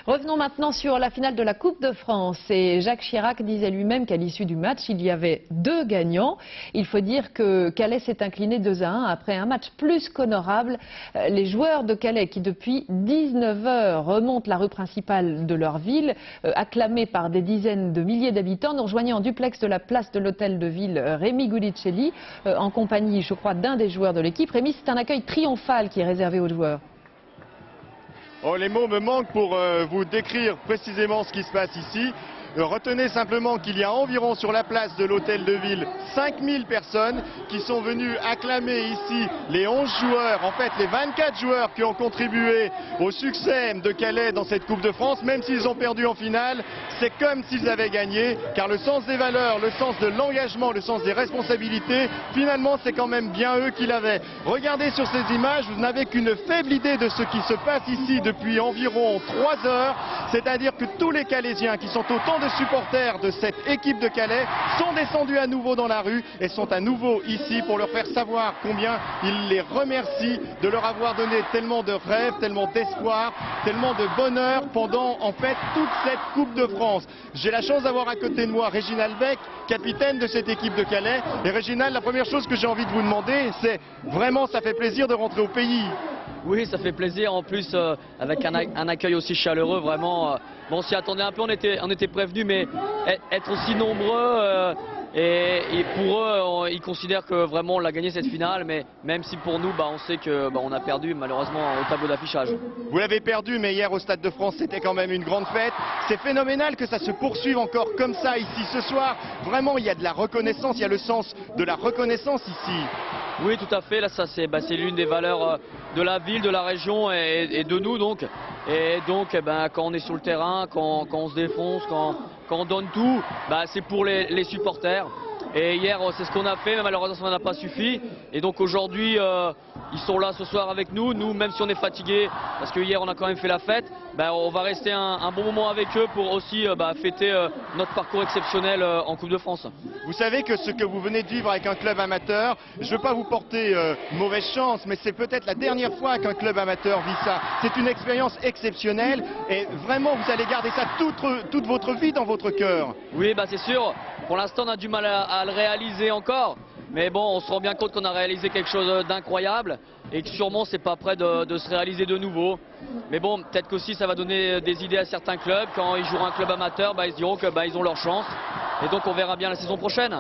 Revenons maintenant sur la finale de la Coupe de France. Et Jacques Chirac disait lui-même qu'à l'issue du match, il y avait 2 gagnants. Il faut dire que Calais s'est incliné 2-1 après un match plus qu'honorable. Les joueurs de Calais qui depuis 19 heures remontent la rue principale de leur ville, acclamés par des dizaines de milliers d'habitants, nous rejoignaient en duplex de la place de l'Hôtel de Ville Rémi Goulicelli, en compagnie, je crois, d'un des joueurs de l'équipe. Rémi, c'est un accueil triomphal qui est réservé aux joueurs. Oh, les mots me manquent pour vous décrire précisément ce qui se passe ici. Retenez simplement qu'il y a environ sur la place de l'Hôtel de Ville 5000 personnes qui sont venues acclamer ici les 11 joueurs, en fait les 24 joueurs qui ont contribué au succès de Calais dans cette Coupe de France. Même s'ils ont perdu en finale, c'est comme s'ils avaient gagné, car le sens des valeurs, le sens de l'engagement, le sens des responsabilités, finalement c'est quand même bien eux qui l'avaient. Regardez sur ces images, vous n'avez qu'une faible idée de ce qui se passe ici depuis environ 3 heures, c'est-à-dire que tous les Calaisiens qui sont autant de supporters de cette équipe de Calais sont descendus à nouveau dans la rue et sont à nouveau ici pour leur faire savoir combien ils les remercient de leur avoir donné tellement de rêves, tellement d'espoir, tellement de bonheur pendant en fait toute cette Coupe de France. J'ai la chance d'avoir à côté de moi Réginald Beck, capitaine de cette équipe de Calais. Et Réginald, la première chose que j'ai envie de vous demander, c'est vraiment ça fait plaisir de rentrer au pays. Oui, ça fait plaisir, en plus avec un accueil aussi chaleureux, vraiment. Bon, on s'y attendait un peu, on était prévenus, mais être aussi nombreux, et pour eux, ils considèrent que vraiment on l'a gagné cette finale, mais même si pour nous, on sait que on a perdu malheureusement au tableau d'affichage. Vous l'avez perdu, mais hier au Stade de France, c'était quand même une grande fête. C'est phénoménal que ça se poursuive encore comme ça ici ce soir. Vraiment, il y a de la reconnaissance, il y a le sens de la reconnaissance ici. Oui, tout à fait. Là, ça c'est l'une des valeurs de la ville, de la région et de nous donc. Et donc, quand on est sur le terrain, quand on se défonce, quand on donne tout, c'est pour les supporters. Et hier, c'est ce qu'on a fait, mais malheureusement, ça n'a pas suffi. Et donc aujourd'hui, ils sont là ce soir avec nous. Nous, même si on est fatigués, parce que hier on a quand même fait la fête, on va rester un bon moment avec eux pour aussi fêter notre parcours exceptionnel en Coupe de France. Vous savez que ce que vous venez de vivre avec un club amateur, je ne veux pas vous porter mauvaise chance, mais c'est peut-être la dernière fois qu'un club amateur vit ça. C'est une expérience exceptionnelle et vraiment vous allez garder ça toute votre vie dans votre cœur. Oui, c'est sûr. Pour l'instant, on a du mal à le réaliser encore. Mais bon, on se rend bien compte qu'on a réalisé quelque chose d'incroyable et que sûrement c'est pas prêt de se réaliser de nouveau. Mais bon, peut-être qu'aussi ça va donner des idées à certains clubs. Quand ils joueront un club amateur, ils se diront qu'ils ont leur chance. Et donc on verra bien la saison prochaine.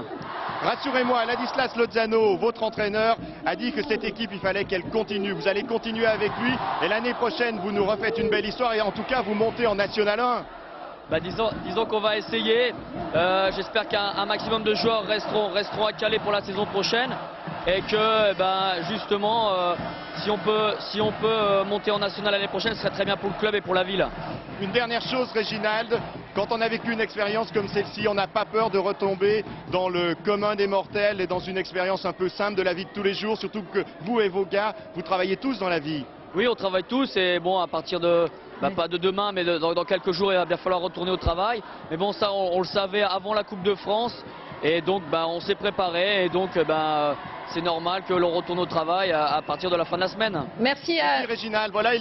Rassurez-moi, Ladislas Lozano, votre entraîneur, a dit que cette équipe, il fallait qu'elle continue. Vous allez continuer avec lui et l'année prochaine, vous nous refaites une belle histoire et en tout cas, vous montez en National 1. Disons qu'on va essayer. J'espère qu'un maximum de joueurs resteront à Calais pour la saison prochaine et que justement si on peut monter en national l'année prochaine, ce serait très bien pour le club et pour la ville. Une dernière chose, Réginald, quand on a vécu une expérience comme celle-ci, on n'a pas peur de retomber dans le commun des mortels et dans une expérience un peu simple de la vie de tous les jours, surtout que vous et vos gars, vous travaillez tous dans la vie. Oui, on travaille tous et bon, à partir de, pas de demain, mais dans quelques jours, il va bien falloir retourner au travail. Mais bon, ça, on le savait avant la Coupe de France et donc on s'est préparé et donc c'est normal que l'on retourne au travail à partir de la fin de la semaine. Merci Réginald. Voilà,